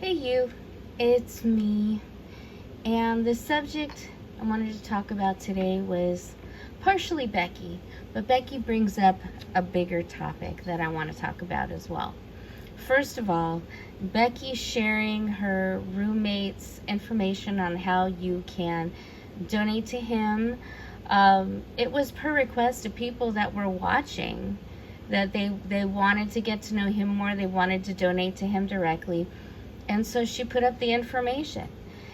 Hey you, it's me. And the subject I wanted to talk about today was partially Becky, but Becky brings up a bigger topic that I want to talk about as well. First of all, Becky sharing her roommate's information on how you can donate to him. It was per request of people that were watching that they wanted to get to know him more. They wanted to donate to him directly. And so she put up the information.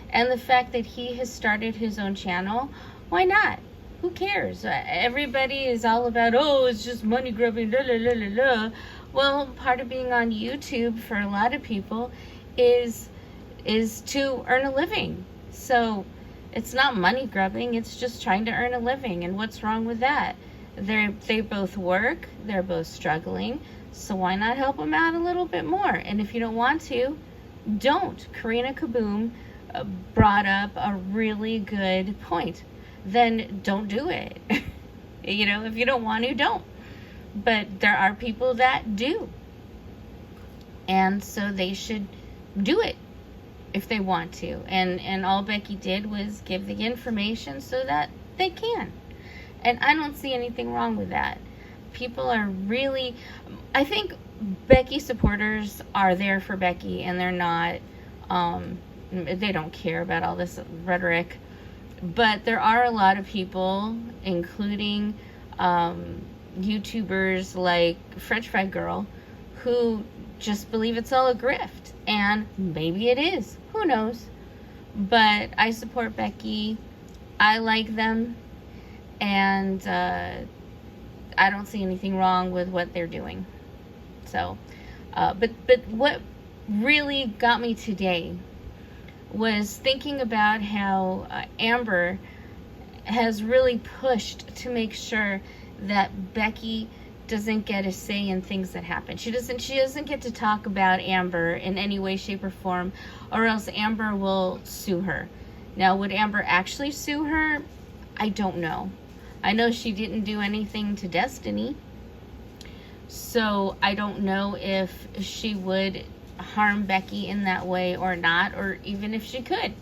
And the fact that he has started his own channel, why not? Who cares? Everybody is all about, oh, it's just money grubbing, la la la la la. Well, part of being on YouTube for a lot of people is to earn a living. So it's not money grubbing, it's just trying to earn a living. And what's wrong with that? They both work, they're both struggling, so why not help them out a little bit more? And if you don't want to, don't. Karina Kaboom brought up a really good point. Then don't do it. If you don't want to, don't. But there are people that do. And so they should do it if they want to. And all Becky did was give the information so that they can. And I don't see anything wrong with that. People are really, I think Becky supporters are there for Becky, and they're not, they don't care about all this rhetoric. But there are a lot of people, including YouTubers like French Fry Girl, who just believe it's all a grift. And maybe it is. Who knows? But I support Becky. I like them. And I don't see anything wrong with what they're doing. So, but what really got me today was thinking about how Amber has really pushed to make sure that Becky doesn't get a say in things that happen. She doesn't get to talk about Amber in any way, shape, or form, or else Amber will sue her. Now, would Amber actually sue her? I don't know. I know she didn't do anything to Destiny, so I don't know if she would harm Becky in that way or not, or even if she could.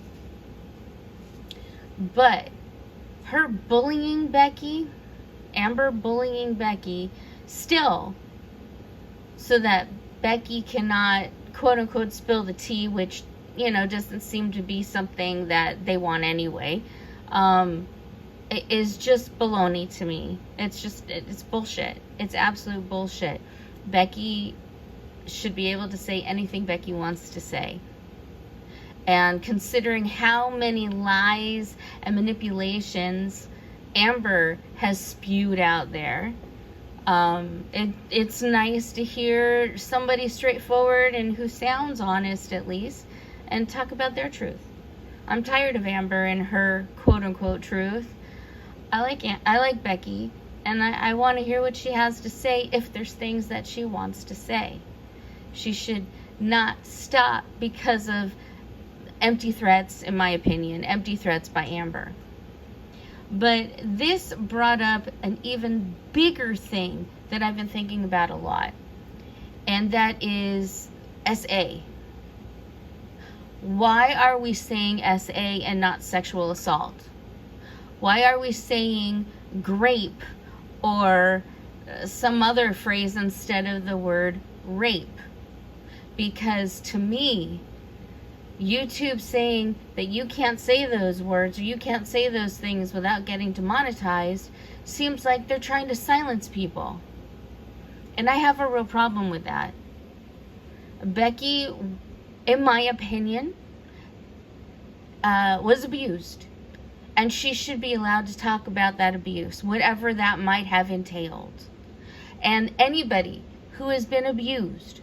But her bullying Becky, Amber bullying Becky, still, so that Becky cannot, quote unquote, spill the tea, which, doesn't seem to be something that they want anyway. It is just baloney to me. It's bullshit. It's absolute bullshit. Becky should be able to say anything Becky wants to say. And considering how many lies and manipulations Amber has spewed out there, it's nice to hear somebody straightforward and who sounds honest at least, and talk about their truth. I'm tired of Amber and her quote-unquote truth. I like Becky, and I want to hear what she has to say if there's things that she wants to say. She should not stop because of empty threats, in my opinion, empty threats by Amber. But this brought up an even bigger thing that I've been thinking about a lot, and that is SA. Why are we saying SA and not sexual assault? Why are we saying grape or some other phrase instead of the word rape? Because to me, YouTube saying that you can't say those words or you can't say those things without getting demonetized seems like they're trying to silence people. And I have a real problem with that. Becky, in my opinion, was abused. And she should be allowed to talk about that abuse, whatever that might have entailed. And anybody who has been abused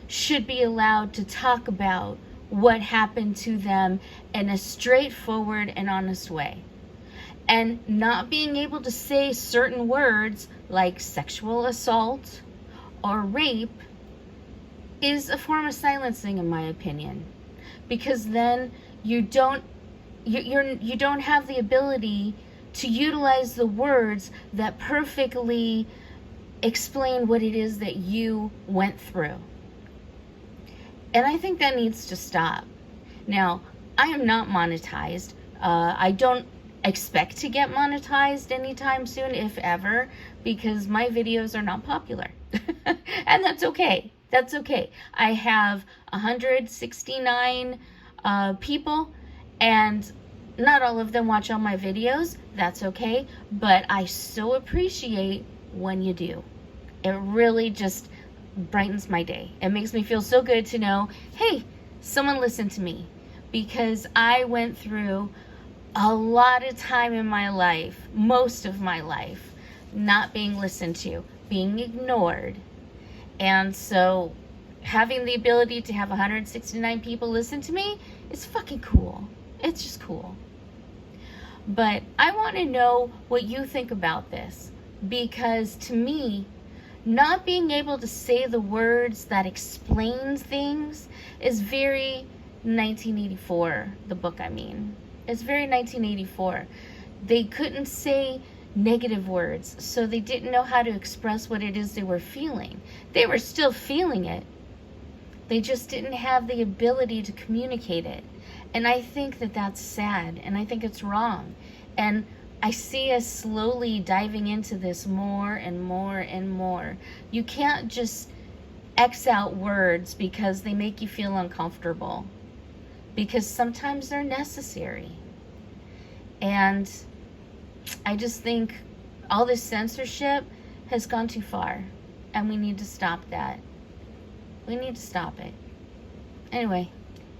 should be allowed to talk about what happened to them in a straightforward and honest way. And not being able to say certain words like sexual assault or rape is a form of silencing, in my opinion. Because then you don't have the ability to utilize the words that perfectly explain what it is that you went through. And I think that needs to stop. Now, I am not monetized. I don't expect to get monetized anytime soon, if ever, because my videos are not popular. And that's okay. That's okay. I have 169 people, and not all of them watch all my videos. That's okay. But I so appreciate when you do. It really just brightens my day. It makes me feel so good to know, hey, someone listened to me. Because I went through a lot of time in my life, most of my life, not being listened to, being ignored. And so having the ability to have 169 people listen to me is fucking cool. It's just cool. But I want to know what you think about this, because to me, not being able to say the words that explain things is very 1984, the book I mean. It's very 1984. They couldn't say negative words, so they didn't know how to express what it is they were feeling. They were still feeling it. They just didn't have the ability to communicate it. And I think that that's sad, and I think it's wrong. And I see us slowly diving into this more and more and more. You can't just X out words because they make you feel uncomfortable, because sometimes they're necessary. And I just think all this censorship has gone too far, and we need to stop that. We need to stop it. Anyway,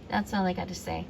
that's all I got to say.